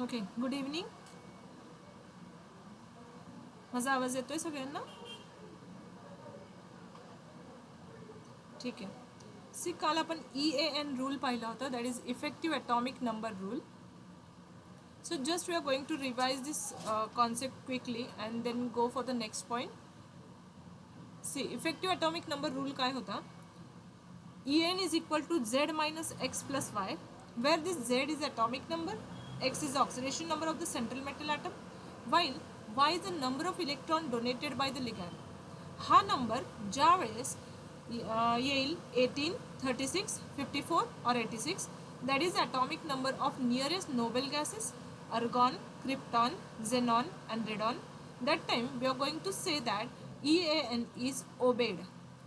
Okay, good evening. माझा आवाज येतोय सगळ्यांना? ठीक आहे. सी, काल आपण EAN रूल पाहिला होता, that is effective atomic number rule. So just we are going to revise this concept quickly and then go for the next point. See, effective atomic number rule काय होता? En is equal to Z minus X plus Y, where this Z is atomic number, X is the oxidation number of the central metal atom, while Y is the number of electron donated by the ligand. हा number ज्या वेळेस येईल 18, 36, 54 or 86, that is atomic number of nearest noble gases, argon, krypton, xenon and radon. That time we are going to say that EAN is obeyed,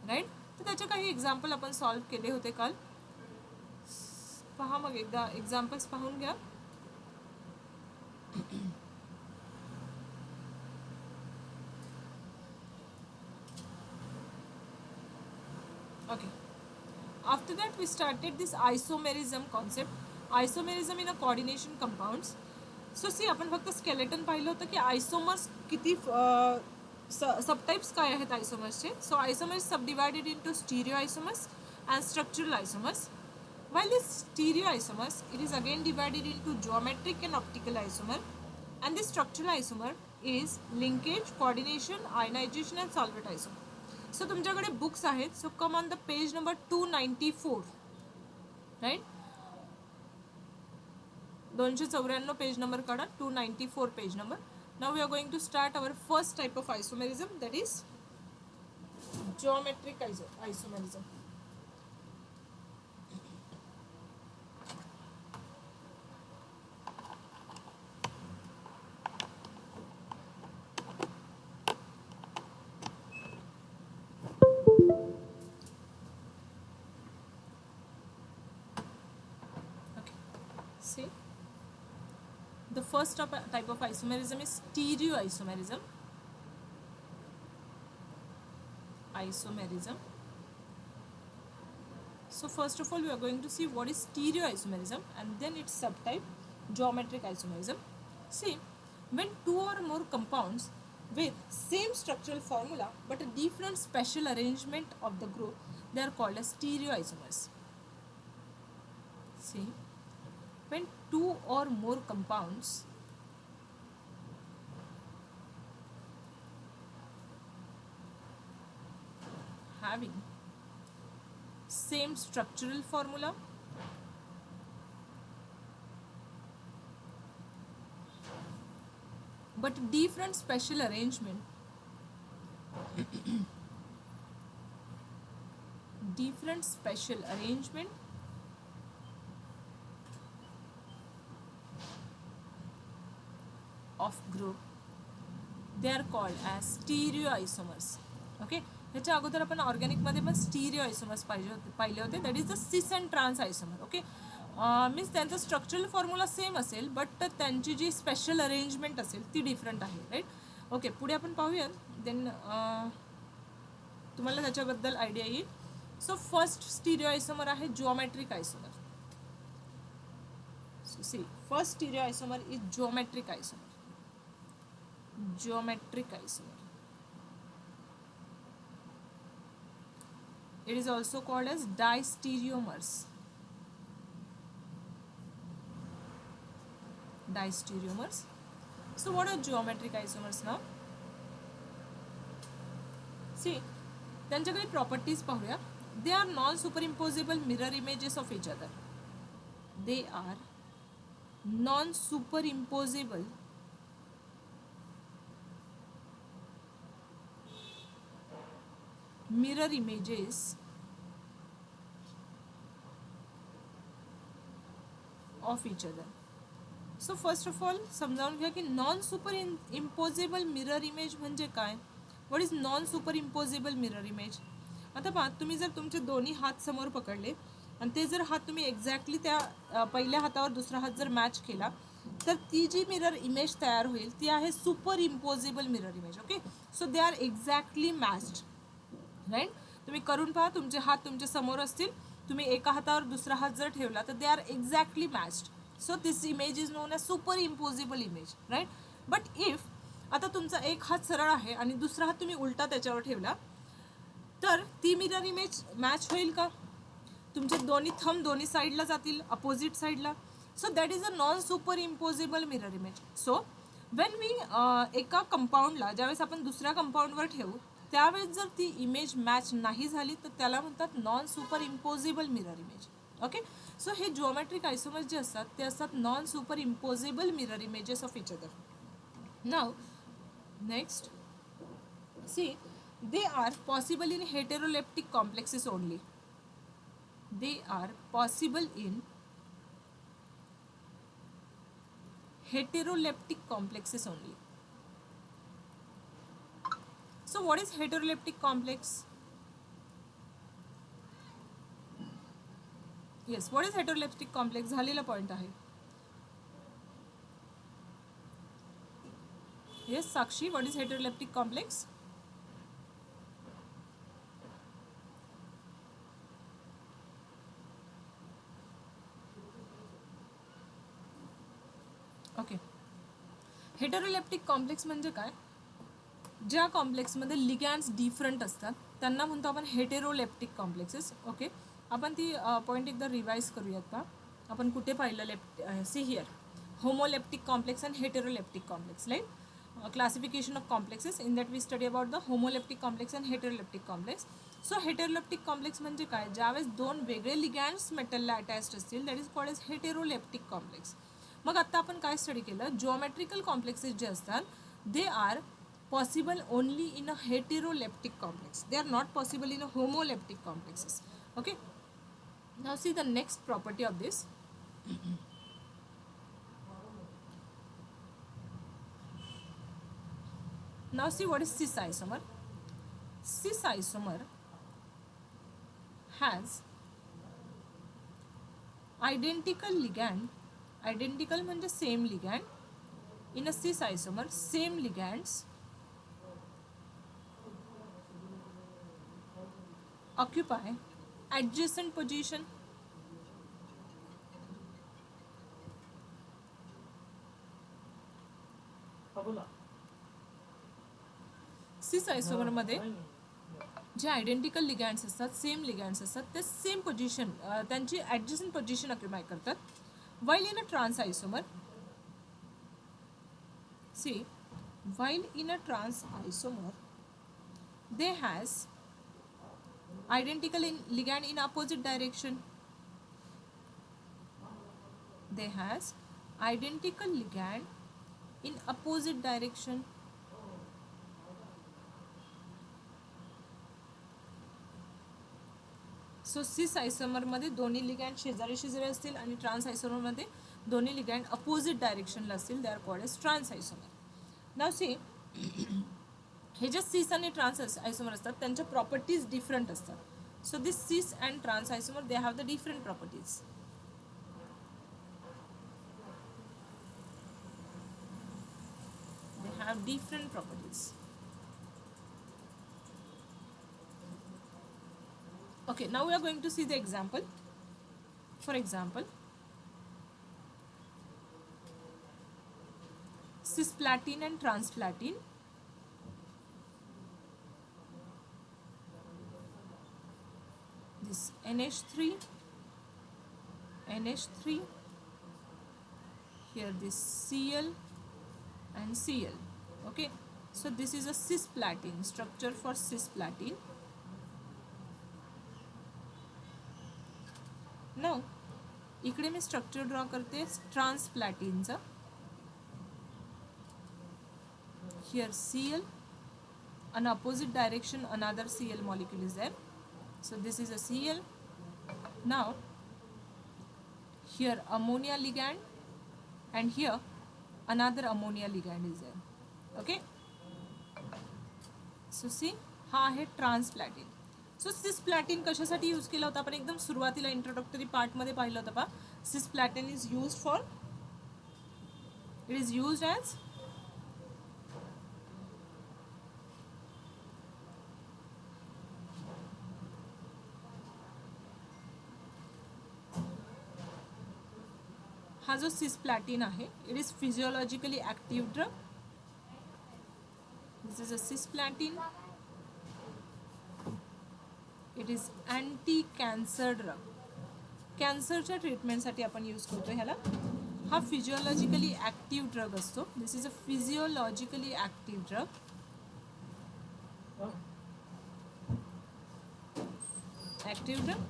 right? तर त्याचे काही example आपण solve केले होते काल. पहा मग एकदा एक्झाम्पल्स पाहून घ्या. Okay. After that we started this isomerism concept. Isomerism in a coordination compounds. So see, आपण फक्त स्केलेटन पाहिलं होतं की आयसोमर्स किती सबटाइप्स काय आहेत आयसोमर्सचे. So isomers subdivided into stereoisomers and structural isomers. While this stereo isomers, it is again divided into geometric and optical isomer, and this structural isomer is linkage, coordination, ionization and solvent isomer. So तुमच्याकडे books आहेत. So come on the page number 294, right? 294 page number काढा. 294 page number. Now we are going to start our first type of isomerism, that is geometric isomerism. See, the first type of isomerism is stereoisomerism. So first of all we are going to see what is stereoisomerism and then its subtype geometric isomerism. See, when two or more compounds with same structural formula but a different special arrangement of the group, they are called as stereoisomers. See, when two or more compounds having same structural formula but different special arrangement of group, they are called as stereoisomers. Okay, ह्याच्या अगोदर आपण ऑर्गॅनिकमध्ये पण stereoisomers पाहिले होते, that is the cis and trans isomer. Okay, means त्यांचं structural formula same असेल but त्यांची जी स्पेशल अरेंजमेंट असेल ती डिफरंट आहे, राईट. ओके, पुढे आपण पाहूयात, देन तुम्हाला त्याच्याबद्दल आयडिया येईल. सो फर्स्ट स्टीरिओआयसोमर आहे geometric isomer. So see, first stereoisomer is geometric isomer. It is also called as distereomers. So what are geometric isomers now? See, त्यांच्याकडे प्रॉपर्टीज पाहूया. They are non-superimposable mirror images of each other. They are non-superimposable mirror images of each other. So first of all समजावून घ्या की non super imposable mirror image म्हणजे काय. What is non super imposable mirror image. आता पहा, तुम्ही जर तुमचे दोन्ही हात समोर पकडले आणि ते जर हात तुम्ही एक्झॅक्टली त्या पहिल्या हातावर दुसरा हात जर मॅच केला तर ती जी मिरर इमेज तयार होईल ती आहे super imposable mirror image. Okay, so they are exactly matched, right. तुम्ही करून पहा, तुमचे हात तुमच्या समोर असतील, तुम्ही एका हातावर दुसरा हात जर ठेवला तर they are exactly matched. So this image is known as superimposable image, right. But if आता तुमचा एक हात सरळ आहे आणि दुसरा हात तुम्ही उलटा त्याच्यावर ठेवला, तर ती मिरर इमेज मॅच होईल का? तुमचे दोन्ही थंब दोन्ही साईडला जातील, अपोजिट साईडला. So that is a non superimposable mirror image. So when मी एका कंपाऊंडला ज्यावेळेस आपण दुसऱ्या कंपाऊंडवर ठेवू, त्यावेळेस जर ती इमेज मॅच नाही झाली तर त्याला म्हणतात non superimposable mirror image. Okay. So हे जिओमेट्रिक आयसोमर्स जे असतात ते असतात non superimposable mirror images of each other. Now next, see, they are possible in heteroleptic complexes only. They are possible in heteroleptic complexes only. So what is heteroleptic complex? Yes, what is heteroleptic complex? झालेला point आहे. Yes, Sakshi, what is heteroleptic complex? Okay. Heteroleptic complex म्हणजे काय? ज्या कॉम्प्लेक्समध्ये लिगॅन्ड्स different असतात त्यांना म्हणतो आपण heteroleptic complexes. Okay. आपण ती पॉईंट एकदा रिवाईज करूयात का? आपण कुठे पाहिलं? See here, homoleptic complex and heteroleptic complex, right. Classification of complexes. In that we study about the homoleptic complex and heteroleptic complex. So heteroleptic complex म्हणजे काय? ज्यावेळेस दोन वेगळे लिगॅन्ड्स मेटलला अटॅच्ड असतील, that is called as heteroleptic complex. मग आता आपण काय स्टडी केलं? जिओमेट्रिकल कॉम्प्लेक्सेस जे असतात they are possible only in a heteroleptic complex. They are not possible in a homoleptic complexes. Okay. Now see the next property of this. Now see what is cis isomer. Cis isomer has identical ligand. Identical म्हणजे same ligand. In a cis isomer, same ligands occupy adjacent position. Cis आयसोमरमध्ये जे identical ligands असतात, same ligands असतात, ते same position त्यांची adjacent position occupy करतात. While in a trans isomer, see, while in a trans isomer they has identical in ligand in opposite direction. They has identical ligand in opposite direction. सो सिस आयसोमरमध्ये दोन्ही लिगॅन्ड शेजारी शेजारी असतील आणि trans आयसोमरमध्ये दोन्ही लिगॅन्ड opposite डायरेक्शनला असतील. They are called as trans isomer. Now see, हे जे सिस आणि ट्रान्स आयसोमर असतात त्यांच्या प्रॉपर्टीज डिफरंट असतात. So this cis and trans isomer, they have the different properties. They have different properties. Okay, now we are going to see the example. For example, cisplatin and transplatin. This NH3, here this Cl and Cl. Okay, so this is a cisplatin, structure for cisplatin. Now इकडे मी structure draw करते ट्रान्सप्लॅटिनचा. Here Cl, an opposite direction another Cl molecule is there. So this is a Cl. Now here ammonia ligand and here another ammonia ligand is there. Okay. So see, हा आहे ट्रान्सप्लॅटिन. सो सिस्प्लॅटिन कशासाठी use केला होता? आपण एकदम सुरुवातीला introductory पार्टमध्ये पाहिलं होतं पहा. Cisplatin is used for, it is used as हा जो सिस्प्लॅटिन आहे, it is physiologically active drug. This is a cisplatin. It is anti cancer drug. कॅन्सरच्या ट्रीटमेंटसाठी आपण यूज करतो ह्याला. हा फिजिओलॉजिकली ॲक्टिव्ह ड्रग असतो. This is a physiologically active drug. Active drug.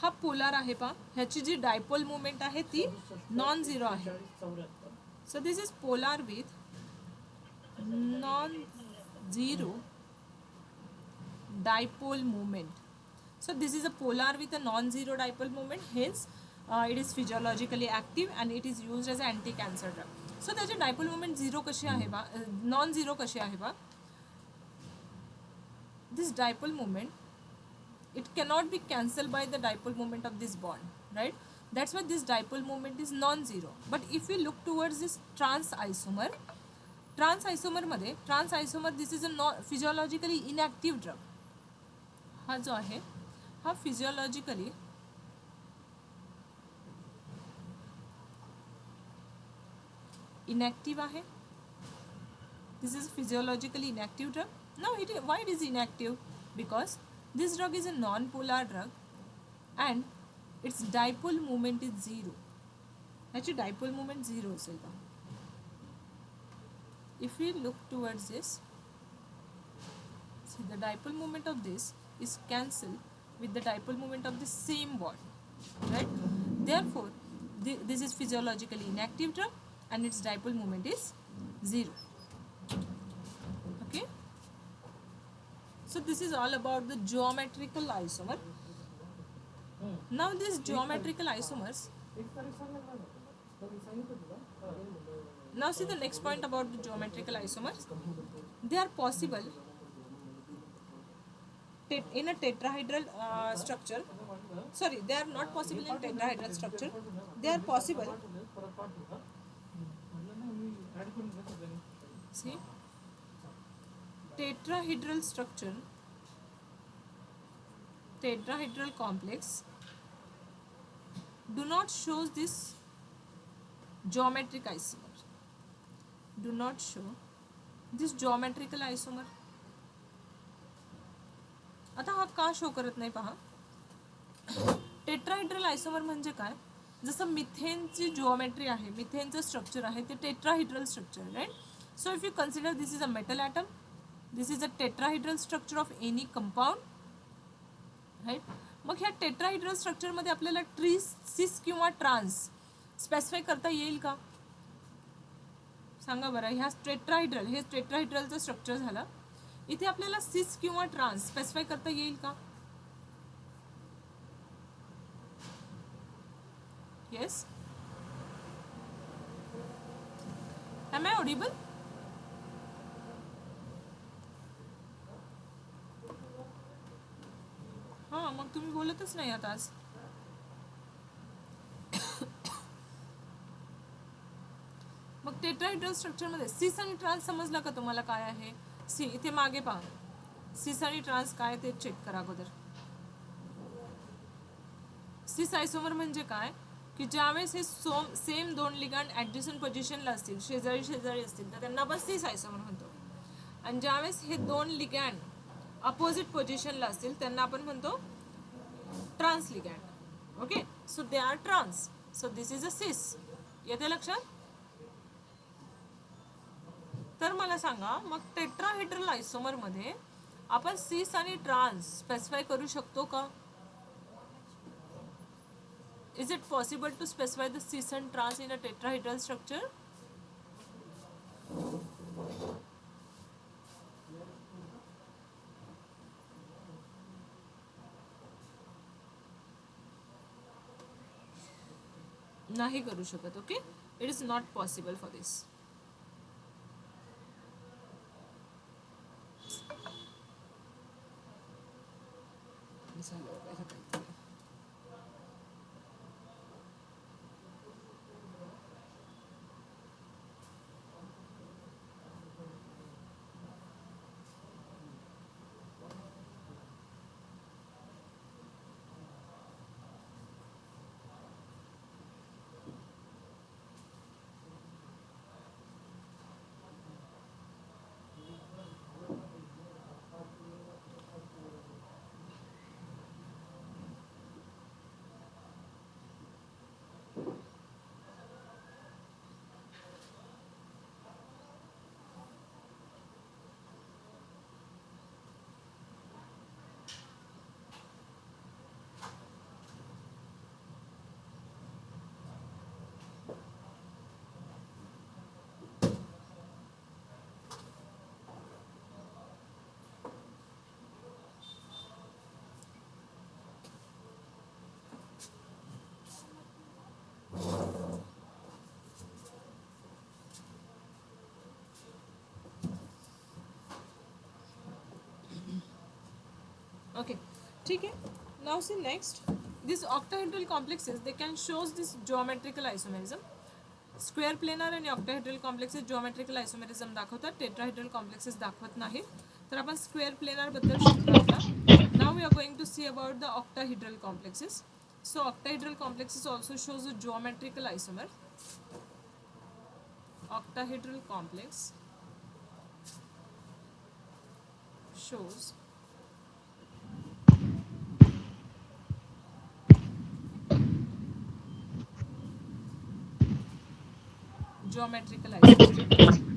हा पोलार आहे पा. ह्याची जी डायपोल मुवमेंट आहे ती नॉन झिरो आहे. So this is polar with non-zero dipole moment. So this is a polar with a non-zero dipole moment. Hence, it is physiologically active and it is used as an anti-cancer drug. So त्याचे dipole moment zero कसे आहे बा, non-zero कसे आहे बा. This dipole moment, it cannot be cancelled by the dipole moment of this bond, right? That's why this dipole moment is non-zero. But if we look towards this trans isomer मध्ये trans isomer this is a physiologically inactive drug. हा जो आहे हा physiologically inactive आहे. This is physiologically inactive drug. Now why it is inactive? Because this drug is a non-polar drug and its dipole moment is zero. ह्याची dipole moment zero असेल का. If we look towards this, see the dipole moment of this is cancelled with the dipole moment of the same bond, right? Therefore, this is physiologically inactive drug and its dipole moment is zero. Okay? So this is all about the geometrical isomer. Now these geometrical isomers. Now see the next point about the geometrical isomers. They are possible in a tetrahedral structure. Sorry, they are not possible in tetrahedral structure. They are possible. See, tetrahedral structure, tetrahedral complex do not show this geometric isomer. Do not show this geometrical isomer. आता हा का show करत नाही पहा. Tetrahedral आयसोमर म्हणजे काय, जसं मिथेनची geometry आहे, मिथेनचं स्ट्रक्चर आहे ते tetrahedral structure, right. So if you consider this is a metal atom, this is a tetrahedral structure of any compound, right. मग ह्या टेट्राहेड्रल स्ट्रक्चरमध्ये आपल्याला सिस किंवा ट्रान्स स्पेसिफाय करता येईल का, सांगा बरं. ह्या टेट्राहेड्रल, हे टेट्राहेड्रलचं स्ट्रक्चर झालं, इथे आपल्याला सिस किंवा ट्रान्स स्पेसिफाय करता येईल का. Yes, am I audible. हां, मग तुम्ही बोलतच नाही आता आज. मग टेट्राहेड्रल स्ट्रक्चरमध्ये सिस आणि ट्रान्स समजला का तुम्हाला काय आहे. सी इथे मागे पहा, सिस आणि ट्रान्स काय ते चेक करा अगोदर. सिस आयसोमर म्हणजे काय की ज्यावेळेस हे सेम दोन लिगँड ॲडजस्टंट पोझिशनला असतील, शेजारी शेजारी असतील, तर त्यांना आपण सिस आयसोमर म्हणतो. आणि ज्यावेळेस हे दोन लिगँड अपोजिट पोझिशनला असतील त्यांना आपण म्हणतो trans ligand. Okay, so they are trans. So this is a cis. येते लक्षात. तर मला सांगा, मग टेट्राहेड्रल आयसोमरमध्ये आपण सिस आणि ट्रान्स स्पेसिफाय करू शकतो का. Is it possible to specify the cis and trans in a tetrahedral structure. नाही करू शकत. Okay, it is not possible for this. Okay, ठीक है. Now see next, these octahedral complexes they can shows this geometrical isomerism. Square planar आणि octahedral complexes geometrical isomerism दाखवतात, tetrahedral complexes दाखवत नाहीत. तर आपण स्क्वेअर प्लेनरबद्दल शिकलो आता. Now we are going to see about the octahedral complexes. So octahedral complexes also shows a geometrical isomer. Octahedral complex shows geometrical isomerism.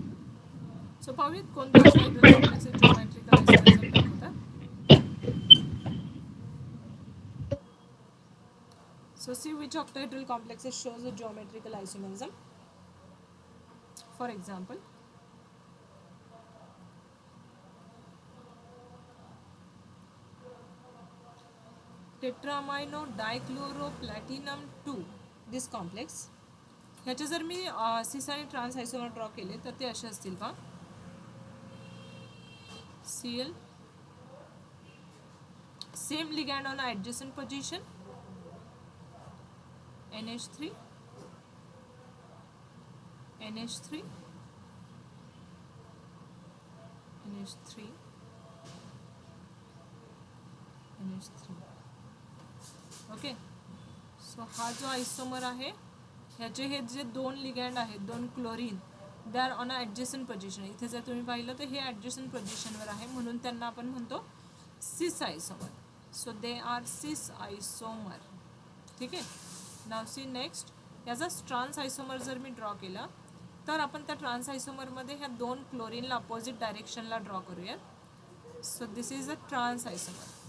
So पाहूयात कोणते octahedral complexes geometrical isomerism दाखवतात. So see which octahedral complexes shows a geometrical isomerism. For example, tetraamino dichloroplatinum 2 this complex. ह्याचे जर मी सिस आणि trans आयसोमर draw केले तर ते असे असतील का, Cl same ligand on adjacent position, NH3 NH3 NH3 NH3. Okay. So हा जो आयसोमर आहे ह्याचे हे जे दोन लिगँड आहेत, दोन chlorine, they are on a adjacent position. इथे जर तुम्ही पाहिलं तर हे ॲडजस्टंट पोझिशनवर आहे म्हणून त्यांना आपण म्हणतो सिस आयसोमर. सो दे आर सिस आयसोमर. ठीक आहे. नाव सी नेक्स्ट, याचा ट्रान्स आयसोमर जर मी ड्रॉ केला तर आपण त्या ट्रान्स आयसोमरमध्ये ह्या दोन क्लोरीनला अपोजिट डायरेक्शनला ड्रॉ करूयात. So this is a trans isomer.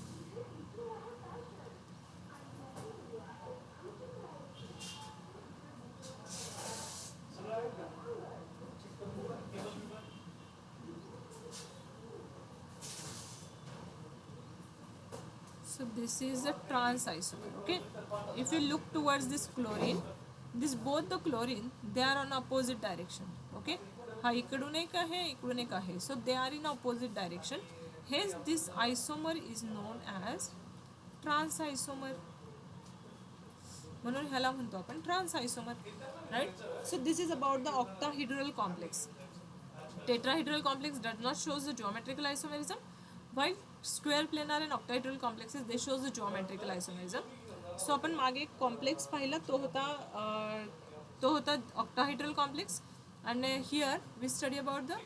So this is a trans isomer. Okay, if you look towards this chlorine, this both the chlorine they are on opposite direction. Okay, हा इकडून एक आहे, इकडून एक आहे. So they are in opposite direction. Hence this isomer is known as trans isomer. म्हणून ह्याला म्हणतो आपण trans isomer. Right. So this is about the octahedral complex. Tetrahedral complex does not shows the geometrical isomerism, while square planar and octahedral complexes they shows the geometrical isomerism. So आपण मागे एक complex पाहिला तो होता octahedral complex, and here we study about the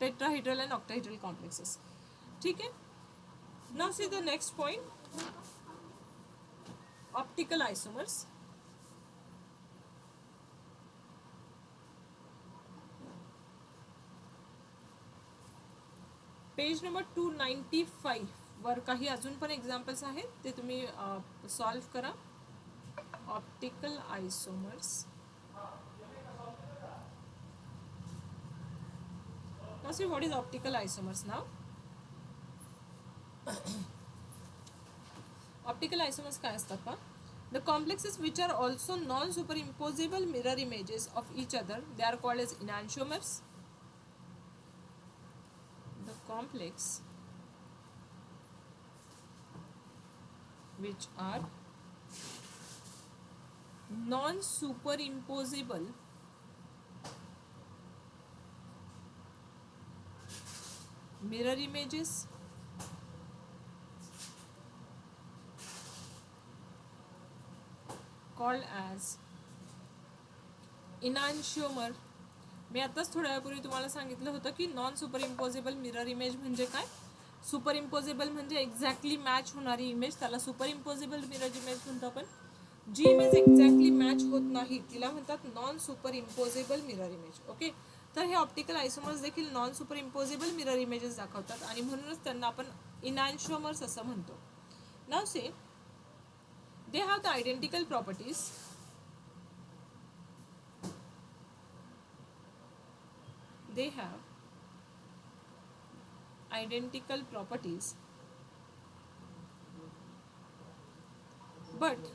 tetrahedral and octahedral complexes. ठीक है. Now see the next point, optical isomers. Page number 295 वर काही अजून पण एक्झाम्पल्स आहेत, ते तुम्ही सॉल्व करा. Optical isomers. Now see what is optical isomers now. Optical isomers काय असतात पहा. The complexes which are also non superimposable mirror images of each other, they are called as enantiomers. The complex which are non-superimposable mirror images called as enantiomer. मी आताच थोड्या वेळापूर्वी तुम्हाला सांगितलं होतं की non super imposable mirror image म्हणजे काय. Super imposable म्हणजे एक्झॅक्टली मॅच होणारी इमेज, त्याला सुपर इम्पोजेबल मिरर इमेज म्हणतो आपण. जी इमेज एक्झॅक्टली मॅच होत नाही तिला म्हणतात non super imposable mirror image. Okay. तर हे ऑप्टिकल आयसोमर्स देखील non super imposable mirror images दाखवतात आणि म्हणूनच त्यांना आपण इनॅन्शिओमर्स असं म्हणतो. नाव से they have the identical properties. They have identical properties, but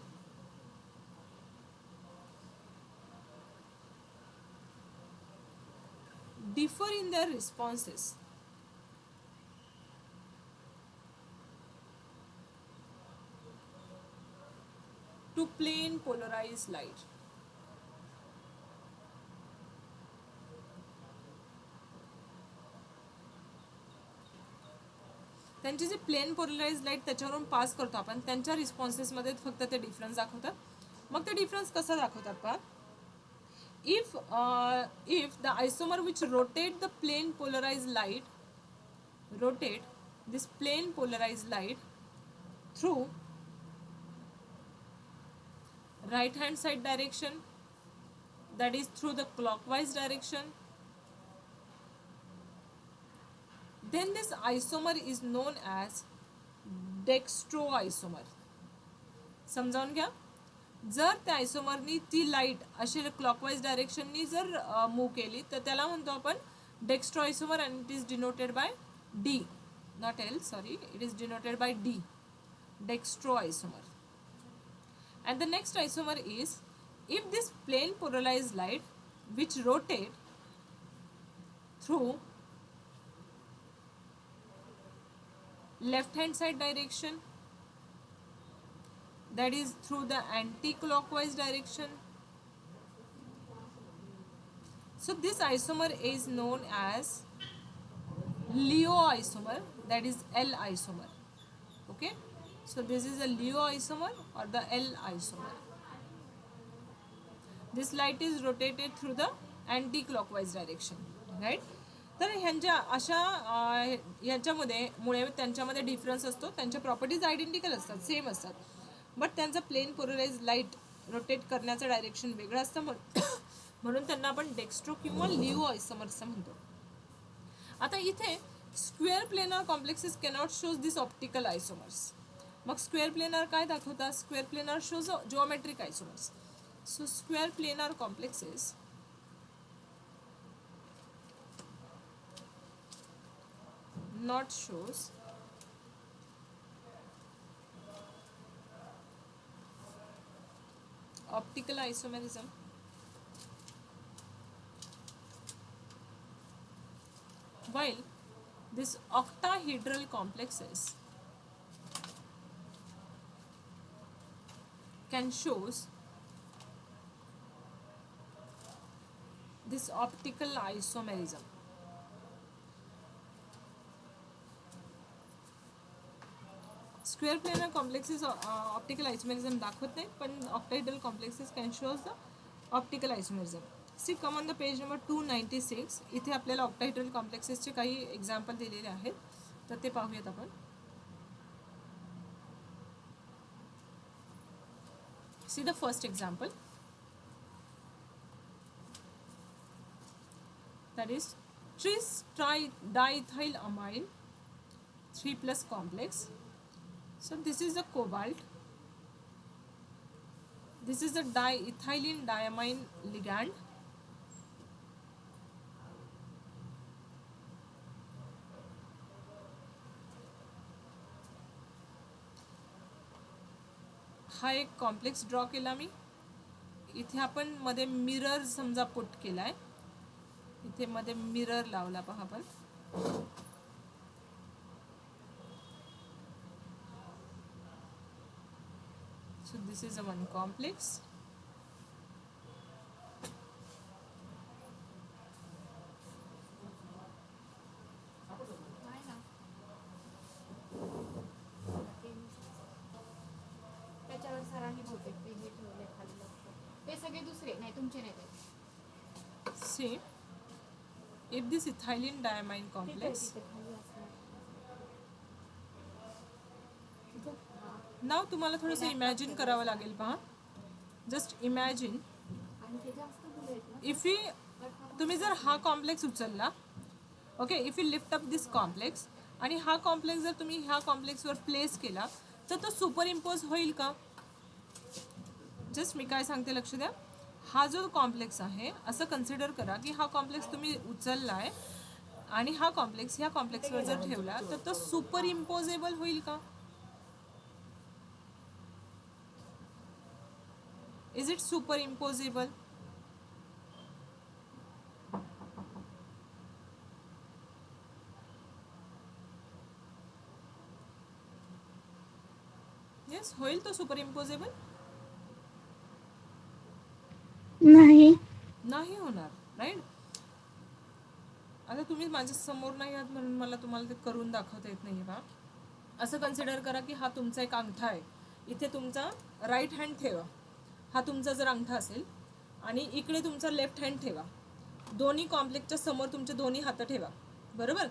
differ in their responses. to plain polarized light. त्यांची जी प्लेन पोलराइज लाईट त्याच्यावरून पास करतो आपण, त्यांच्या रिस्पॉन्सेसमध्ये फक्त ते डिफरन्स दाखवतात. मग ते डिफरन्स कसा दाखवतात पहा. if the isomer which rotate the plane polarized light, rotate this plane polarized light through right hand side direction, that is through the clockwise direction, then this isomer is known as dextroisomer. समजावून घ्या. जर त्या आयसोमरनी ती light अशी clockwise डायरेक्शननी जर move केली तर त्याला म्हणतो आपण dextro isomer, and it is denoted by D, not L, sorry, it is denoted by D, dextro isomer. And the next isomer is, if this plane polarized light which rotate through left hand side direction, that is through the anti-clockwise direction, so this isomer is known as Leo isomer, that is L isomer. Okay, so this is a Leo isomer or the L isomer. This light is rotated through the anti-clockwise direction, right? तर ह्यांच्या अशा ह्याच्यामध्ये मुळे त्यांच्यामध्ये difference असतो. त्यांच्या properties identical असतात, same असतात, but त्यांचं प्लेन पोलराइज लाईट रोटेट करण्याचं डायरेक्शन वेगळं असतं. म्हणून त्यांना आपण डेक्स्ट्रो किंवा लिओ आयसोमर असं म्हणतो. आता इथे square planar complexes cannot shows this optical आयसोमर्स. Mug square planar काय दाखवतात? Square planar shows geometric आयसोमर्स. So square planar complexes not shows optical isomerism, while this octahedral complexes can shows this optical isomerism. Square planar complexes optical isomerism दाखवत नाही, पण octahedral complexes can shows the optical isomerism. See come on the page number 296. इथे आपल्याला octahedral कॉम्प्लेक्सेसचे काही example दिलेले आहेत, तर ते पाहूयात आपण. See the first example, that is tris diethylamine 3+ complex. So this is the cobalt, this is the diethylene diamine ligand, हा एक कॉम्प्लेक्स ड्रॉ केला मी. इथे आपण मध्ये मिरर समजा पुट केलाय, इथे मध्ये मिरर लावला पहा आपण. So this is a one complex. त्याच्यावर सरांनी बहुतेक ते हे ठेवले खाली लक्ष. ते सगळे दुसरे नाही, तुमचे नाही ते. See, if this ethylene diamine complex, नाव तुम्हाला थोडंसं इमॅजिन करावं लागेल पहा. जस्ट इमॅजिन इफ यू, तुम्ही जर हा कॉम्प्लेक्स उचलला, okay, if you lift up this complex, आणि हा कॉम्प्लेक्स जर तुम्ही ह्या कॉम्प्लेक्सवर प्लेस केला तर तो सुपर इम्पोज होईल का? जस्ट मी काय सांगते लक्ष द्या. हा जो कॉम्प्लेक्स आहे असं कन्सिडर करा की हा कॉम्प्लेक्स तुम्ही उचलला आहे आणि हा कॉम्प्लेक्स ह्या कॉम्प्लेक्सवर जर ठेवला तर तो सुपर इम्पोजेबल होईल का? Is it superimposable? Yes, होईल तो सुपरइम्पोजेबल. नाही होणार, राईट. आता तुम्ही माझ्या समोर नाही आहात म्हणून मला तुम्हाला ते करून दाखवता येत नाही बा. असं कन्सिडर करा की हा तुमचा एक अंगठा आहे, इथे तुमचा राईट हँड ठेवा, हा तुमचा जर अंगठा असेल, आणि इकडे तुमचा लेफ्ट हँड ठेवा. दोन्ही कॉम्प्लेक्सच्या समोर तुमचे दोन्ही हात ठेवा, बरोबर.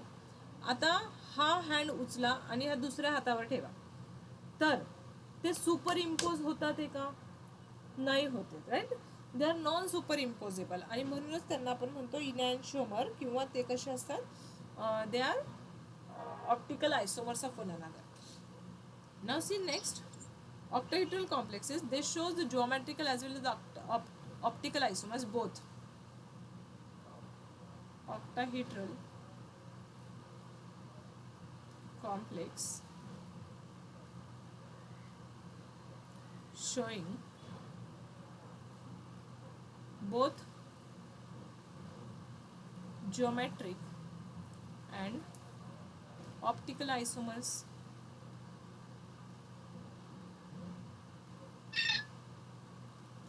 आता हा हँड उचला आणि हा दुसऱ्या हातावर ठेवा. तर ते सुपर इम्पोज होतात का? नाही होते, right. They are non super imposable. आणि म्हणूनच त्यांना आपण म्हणतो इनॅन्शिओमर, किंवा ते कसे असतात, they are optical isomers of one another. Now see next, octahedral complexes. They shows the geometrical as well as the optical isomers both. Octahedral complex showing both geometric and optical isomers.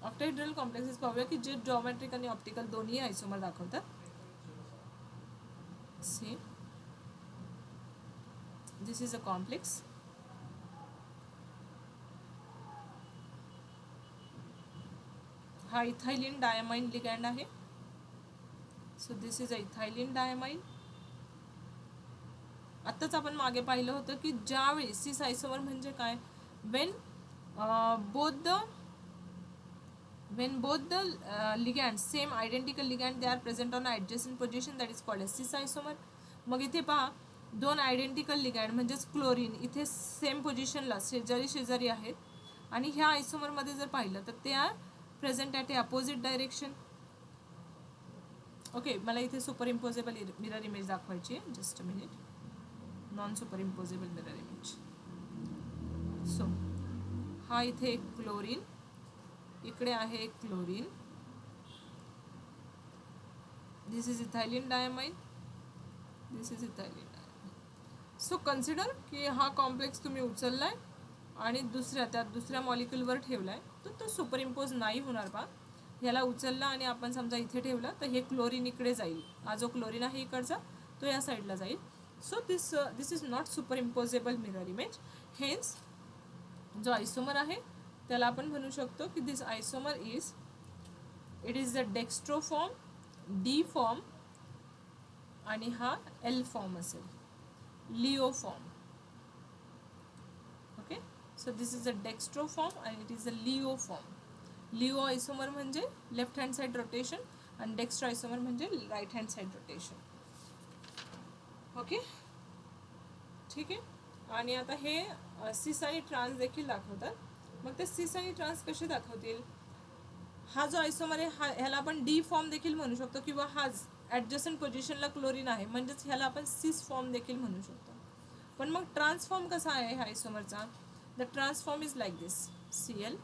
Octahedral complexes पाहूया की जे geometric आणि optical दोन्ही isomer दाखवतात. See, this is a complex. हा ethylene diamine ligand आहे. So this is a ethylene diamine. आत्ताच आपण मागे पाहिलं होतं की ज्यावेळी सिस आयसोमर म्हणजे काय, when both the ligand same identical ligand they are present on adjacent position, that is called as cis isomer. मग इथे पहा, दोन आयडेंटिकल लिगँड म्हणजेच क्लोरीन इथे सेम पोझिशनला शेजारी शेजारी आहेत, आणि ह्या आयसोमरमध्ये जर पाहिलं तर ते are present at a opposite direction. Okay, मला इथे सुपर इम्पोजेबल मिरर इमेज दाखवायची आहे. Just a minute. Non super imposable mirror image. So हा इथे एक क्लोरीन, इकडे आहे एक chlorine. This is ethylene diamine, this is ethylene diamine. So consider की हा कॉम्प्लेक्स तुम्ही उचललाय आणि दुसऱ्या मॉलिक्युलवर ठेवलाय, तर तो सुपर इम्पोज नाही होणार बा. ह्याला उचलला आणि आपण समजा इथे ठेवला तर हे क्लोरीन इकडे जाईल, हा जो क्लोरीन आहे इकडचा तो या साईडला जाईल. So this is not super imposable mirror image. Hence जो आयसोमर आहे त्याला आपण म्हणू शकतो की this isomer it is the dextro form, D form, आणि हा एल फॉर्म असेल, laevo form. Okay, so this is a dextro form आणि it is a laevo form. Laevo isomer म्हणजे लेफ्ट हँड साईड रोटेशन, आणि dextro isomer म्हणजे right hand side rotation. Okay, ठीक आहे. आणि आता हे सिस आणि ट्रान्स देखील दाखवतात. मग ते सिस आणि ट्रान्स कसे दाखवतील? हा जो आयसोमर आहे ह्याला आपण डी फॉर्म देखील म्हणू शकतो, किंवा हाच ॲडजस्टंट पोझिशनला क्लोरीन आहे म्हणजेच ह्याला आपण सिस फॉर्म देखील म्हणू शकतो. पण मग ट्रान्सफॉर्म कसा आहे ह्या आयसोमरचा? The trans form is like this. Cl,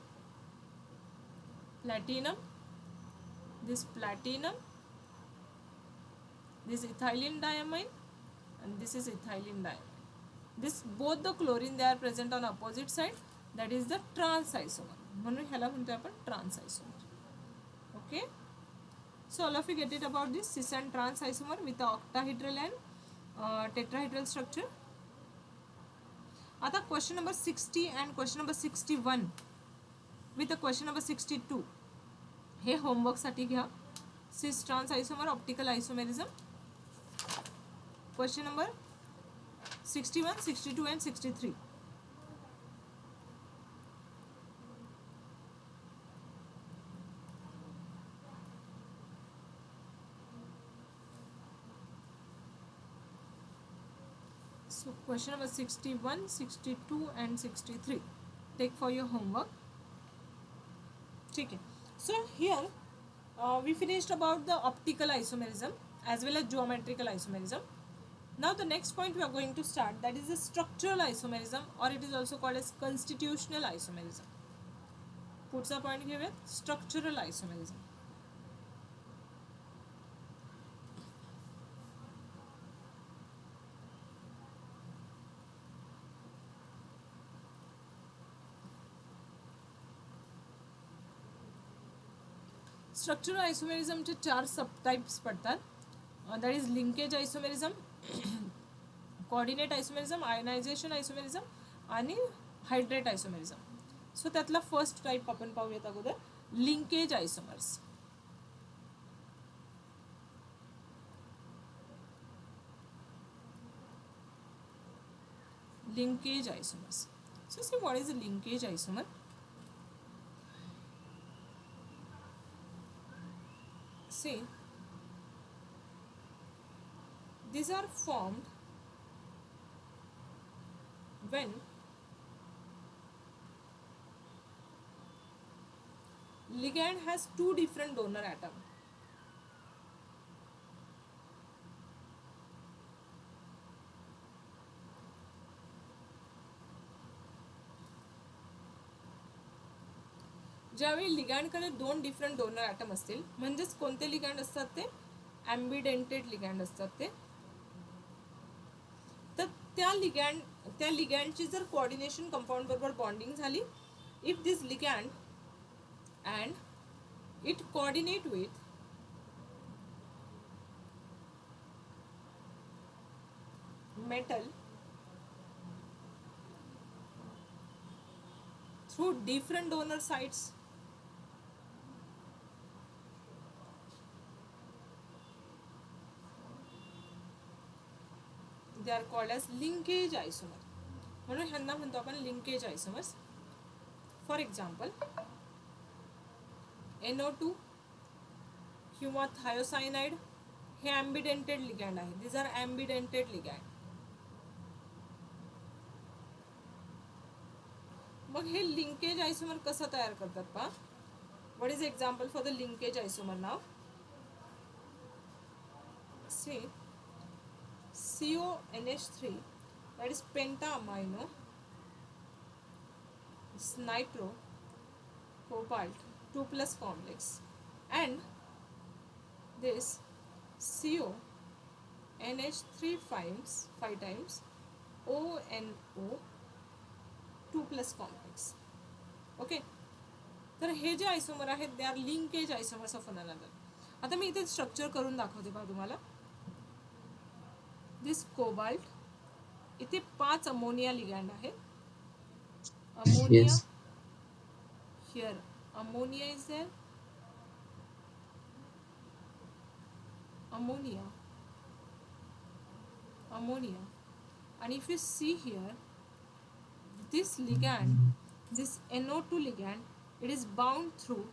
platinum, this platinum, this ethylene diamine, and this is ethylene diamine. This both the chlorine they are present on opposite side, that is the trans isomer. म्हणून ह्याला म्हणतो आपण trans isomer. Okay, so all of you get it about this cis and trans isomer with the octahedral and tetrahedral structure. आता question number 60 and question number 61 with the question number 62 हे होमवर्कसाठी घ्या. Cis trans isomer, optical isomerism. Question number 61, 62 and 63. So question number 61, 62 and 63. Take for your homework. ठीक है. So here we finished about the optical isomerism as well as geometrical isomerism. Now the next point we are going to start, that is the structural isomerism, or it is also called as constitutional isomerism. पुढचा point घेऊयात, structural isomerism. Structural आयसोमेरिझमचे 4 subtypes पडतात. That is linkage isomerism, coordinate isomerism, ionisation isomerism आणि hydrate isomerism. So त्यातला first type आपण पाहूयात अगोदर, linkage isomers. Linkage isomers. So see what is a linkage isomer? See, these are formed when ligand has two different donor atom. ज्यावेळी लिगँडकडे 2 different donor atom असतील, म्हणजेच कोणते ligand असतात ते ॲम्बिडेंटेड लिगँड असतात ते. तर त्या लिगँडची जर कोऑर्डिनेशन कंपाऊंड बरोबर बॉन्डिंग झाली, if this ligand and it coordinate with metal through different donor sites, they are called as linkage isomer. म्हणून ह्यांना म्हणतो आपण लिंकेज आयसोमर्स. फॉर एक्झाम्पल NO2 किंवा थायोसायनाइड हे ॲम्बिडेंटेड लिगँड आहे. This are ambidentate ligand. मग हे लिंकेज आयसोमर कसं तयार करतात पहा. What is example for the linkage isomer नाव? Say CONH3, that is penta-amino, it's nitro cobalt 2+ complex, and this CONH3 5 times ONO 2+ complex. Okay, तर हे जे आयसोमर आहेत they are linkage isomers of one another. आता मी इथे structure करून दाखवते पहा तुम्हाला. दिस कोबाल्ट, इथे 5 अमोनिया लिगँड आहेत. Ammonia Yes. Here, ammonia is there, ammonia, ammonia. आणि if you see here, this ligand, this NO2 ligand, it is bound through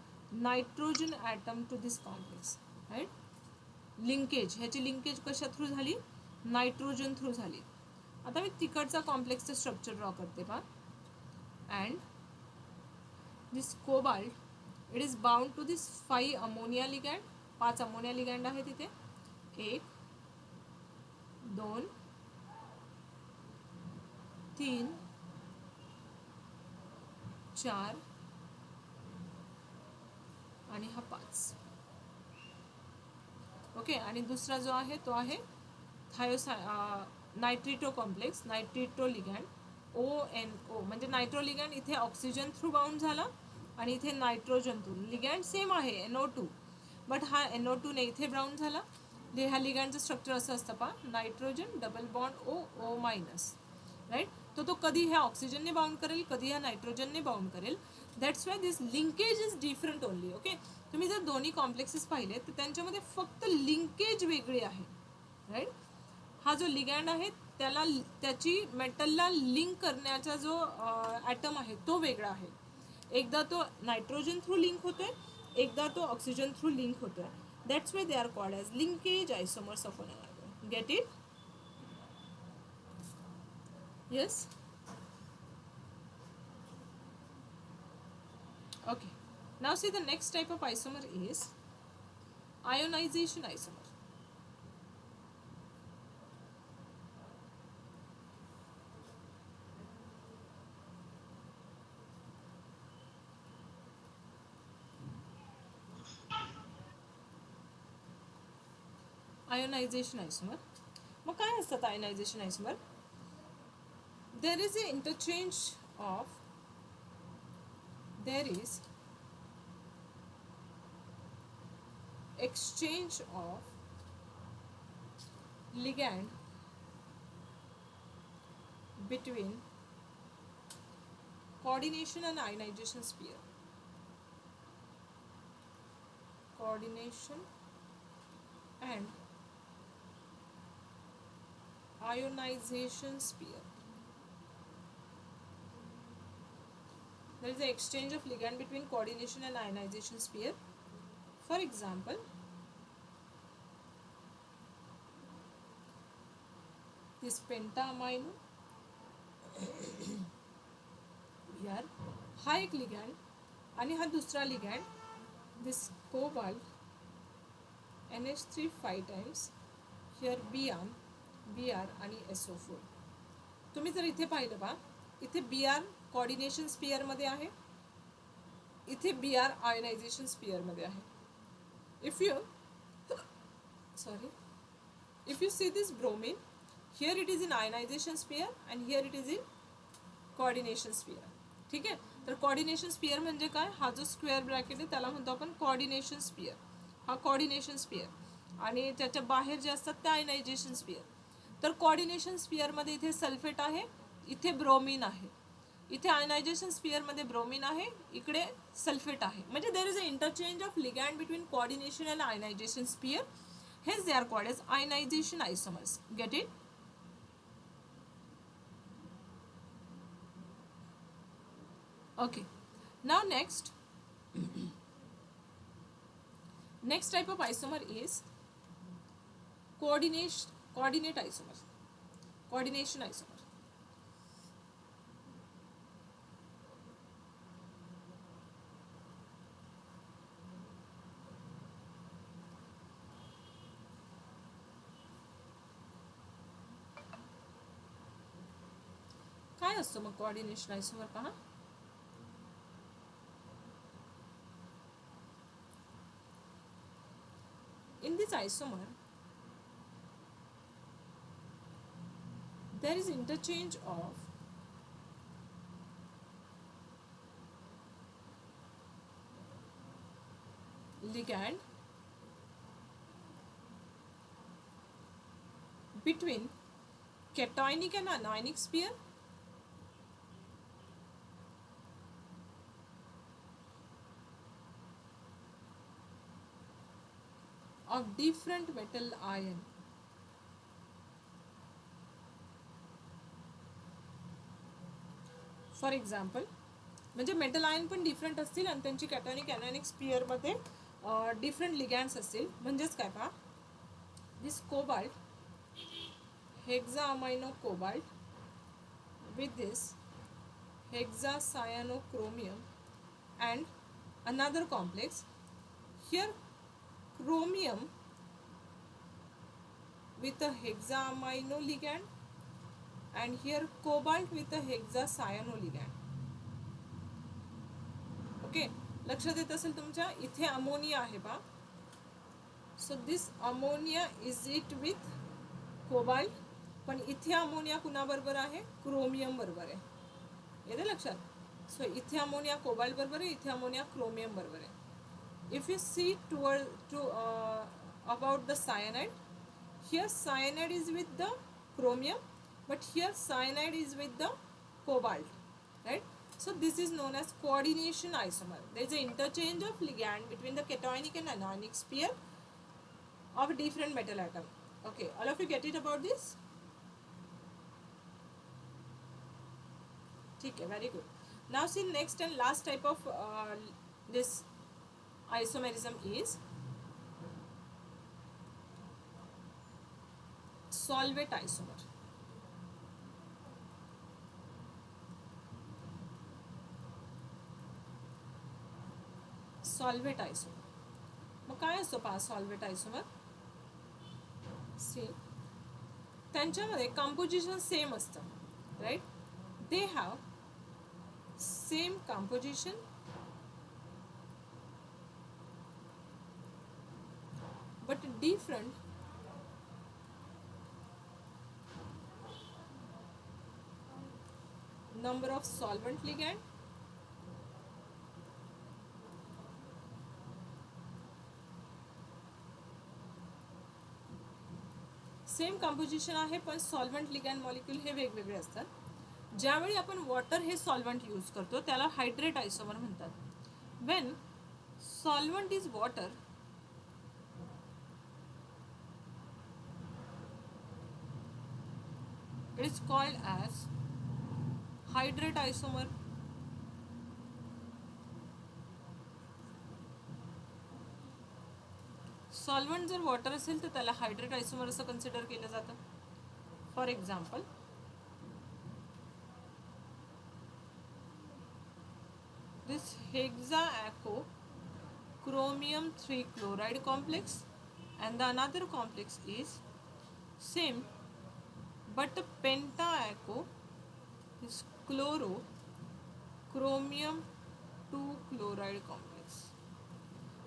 nitrogen atom to this complex, right? Linkage, ह्याची linkage कशा through झाली? Nitrogen through झाली. आता मी तिकडचा कॉम्प्लेक्सचं structure draw करते पहा. And this cobalt, it is bound to this 5 ammonia ligand. 5 ammonia ligand आहे तिथे. 1 2 3 4 आणि हा 5. ओके, आणि दुसरा जो आहे तो आहे नायट्रिटो कॉम्प्लेक्स, नायट्रिटो लिगँड ONO, म्हणजे नायट्रो लिगँड इथे ऑक्सिजन थ्रू बाउंड झाला आणि इथे नायट्रोजन थ्रू. लिगँड सेम आहे NO2, बट हा NO2 ने इथे बाउंड झाला. ह्या लिगँडचं स्ट्रक्चर असं असतं पहा, nitrogen double bond O right. तो कधी ह्या ऑक्सिजनने बाउंड करेल, कधी ह्या नायट्रोजनने बाउंड करेल. That's why this linkage is different only. Okay, तुम्ही जर दोन्ही कॉम्प्लेक्सेस पाहिले तर त्यांच्यामध्ये फक्त लिंकेज वेगळी आहे, राईट. हा जो लिगँड आहे त्याला त्याची मेटलला लिंक करण्याचा जो ॲटम आहे तो वेगळा आहे. एकदा तो नायट्रोजन थ्रू लिंक होतोय, एकदा तो ऑक्सिजन थ्रू लिंक होतोय. That's why they are called as linkage isomers of one another. Get it? Yes? Okay. Now see, the next type of isomer is ionization isomer. Ionization isomer. मग काय असतात ionization isomer? There is an interchange of, there is exchange of ligand between coordination and ionization sphere. Coordination and ionization sphere. There is an exchange of ligand between coordination and ionization sphere. For example, this pentaamino here हा एक ligand आणि हा दुसरा ligand, this cobalt NH3 5 times, here Br आणि SO4. तुम्ही जर इथे पाहिलं बा, इथे Br कोऑर्डिनेशन स्पियर मध्ये आहे, इथे Br आयोनायझेशन स्पियर मध्ये आहे. If you see this bromine, here it is in ionization sphere and here it is in coordination sphere. ठीक आहे. तर कोऑर्डिनेशन स्पियर म्हणजे काय, हा जो स्क्वेअर ब्रॅकेट आहे त्याला म्हणतो आपण कोऑर्डिनेशन स्पियर. हा कोऑर्डिनेशन स्पियर आणि त्याच्या बाहेर जे असतात ते आयनायझेशन स्पियर. तर कोऑर्डिनेशन स्पियर मध्ये इथे सल्फेट आहे, इथे ब्रोमीन आहे. इथे आयनायझेशन स्पियर मध्ये ब्रोमीन आहे, इकडे सल्फेट आहे. म्हणजे there is a interchange of ligand between coordination and ionisation sphere. हेच they are called as ionisation isomers. Get it? Okay, now next type of isomer is coordinate isomer. Coordination isomer. काय असतं मग coordination आयसोमर? पहा, in this isomer there is interchange of ligand between cationic and anionic sphere of different metal ion. For example, म्हणजे metal ion पण different असतील आणि त्यांची कॅटॉनिक ॲनायनिक spear मध्ये different लिगॅन्ड्स असतील. म्हणजेच काय पहा, this cobalt hexaamino cobalt with this hexacyanochromium and another complex. Here chromium with a hexaamino ligand and here cobalt with a hexacyano ligand. Okay, लक्षात येत असेल तुमच्या, इथे अमोनिया आहे बा. So this ammonia is it with cobalt, पण इथे ammonia कुणाबरोबर आहे? क्रोमियम बरोबर आहे. येते लक्षात? सो इथे अमोनिया कोबाल्ट बरोबर आहे, इथे अमोनिया क्रोमियम बरोबर आहे. If you see about the cyanide, here cyanide is with the chromium, but here cyanide is with the cobalt, right? So this is known as coordination isomer. There is an interchange of ligand between the cationic and anionic sphere of different metal atom. Okay, all of you get it about this? ठीक है, very good. Now see next and last type of this isomerism is solvate isomer. Solvate isomer. मग काय असतो पहा solvate isomer? See, त्यांच्यामध्ये composition same असतं, right? They have same composition but different number of solvent ligand same composition आहे पण solvent लिगॅन्ड molecule हे वेगवेगळे असतात. ज्यावेळी आपण वॉटर हे सॉल्व्हंट यूज करतो त्याला हायड्रेट आयसोमर म्हणतात. When solvent is water, it is called as hydrate isomer. Solvent जर वॉटर असेल तर त्याला हायड्रेट आयसोमर असं कन्सिडर केलं जातं. For example, this hexaco chromium 3 chloride complex and the another complex is same but pentaco is chloro chromium 2 chloride complex.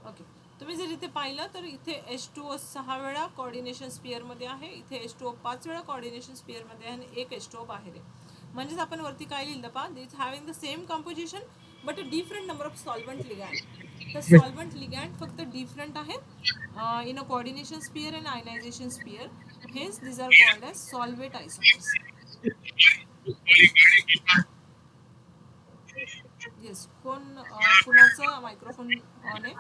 Okay, तुम्ही जर इथे पाहिलं तर इथे H2O 6 वेळा कोऑर्डिनेशन स्पिअरमध्ये आहे, इथे H2O 5 वेळा कोऑर्डिनेशन स्पिअरमध्ये आहे आणि एक H2O बाहेर आहे. म्हणजेच आपण वरती काय लिहिलं पहा, it's having the same composition but a different number of solvent ligand. तर सॉल्व्हंट लिगॅन्ड फक्त डिफरंट आहेत in a coordination sphere and ionisation sphere. Hence these are called as solvate isomers. Yes, कुणाचा मायक्रोफोन ऑन आहे?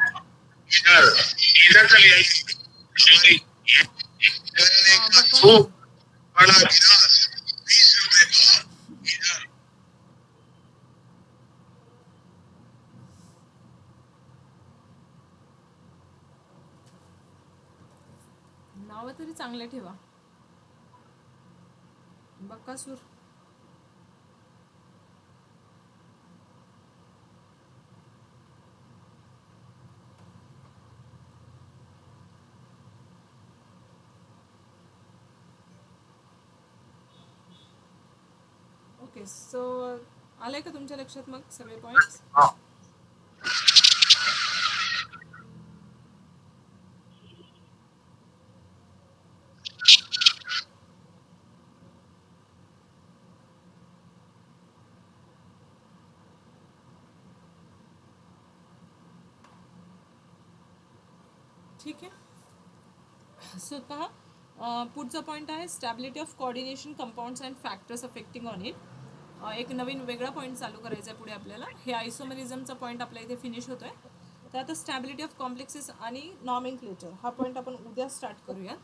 नाव तरी चांगले ठेवा. Bakasur. Okay, सो आलंय का तुमच्या लक्षात मग सगळे पॉईंट्स? ठीक आहे. सो पहा, पुढचा पॉईंट आहे stability of coordination compounds and factors affecting on it. एक नवीन वेगळा पॉईंट चालू करायचा आहे पुढे आपल्याला. हे आयसोमरिझमचा पॉईंट आपल्या इथे फिनिश होतोय. तर आता स्टॅबिलिटी ऑफ कॉम्प्लेक्सेस आणि नॉमेनक्लेचर हा पॉईंट आपण उद्या स्टार्ट करूया.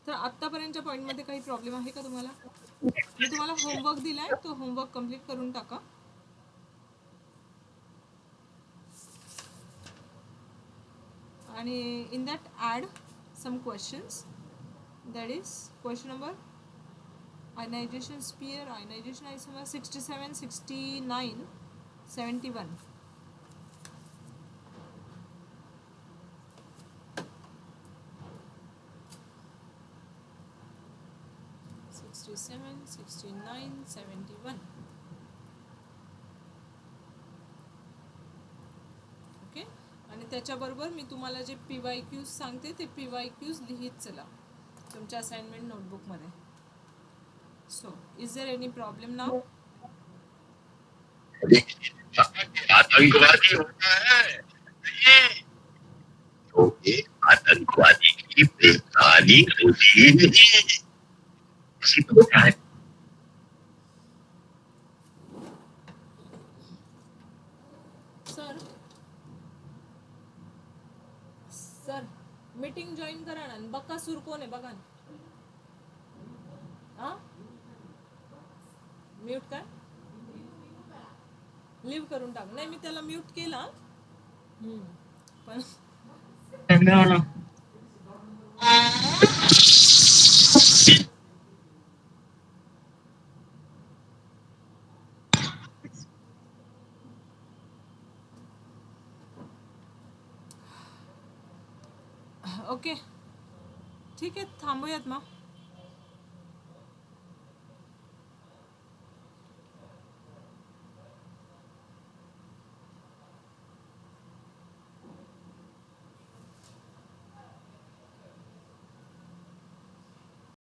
तर आत्तापर्यंतच्या पॉईंटमध्ये काही प्रॉब्लेम आहे का तुम्हाला? मी तुम्हाला होमवर्क दिलाय, तो होमवर्क कंप्लीट करून टाका. आणि in that add some questions. That is question number ionization sphere, ionization isomer 67, 69, 71. Okay, आणि त्याच्याबरोबर मी तुम्हाला जे PYQs सांगते ते PYQs लिहित चला तुमच्या असाइनमेंट नोटबुकमध्ये. So is there any problem now? आतंकवादी होता है तो ये आतंकवादी की पहचानी होती नहीं. किसी को बताया सर मीटिंग जॉईन करा ना. बक्कासूर कोण आहे बघा ना. म्यूट काय लिव्ह करून टाक. नाही, मी त्याला म्यूट केला पण ओके ठीक आहे, थांबूयात मग.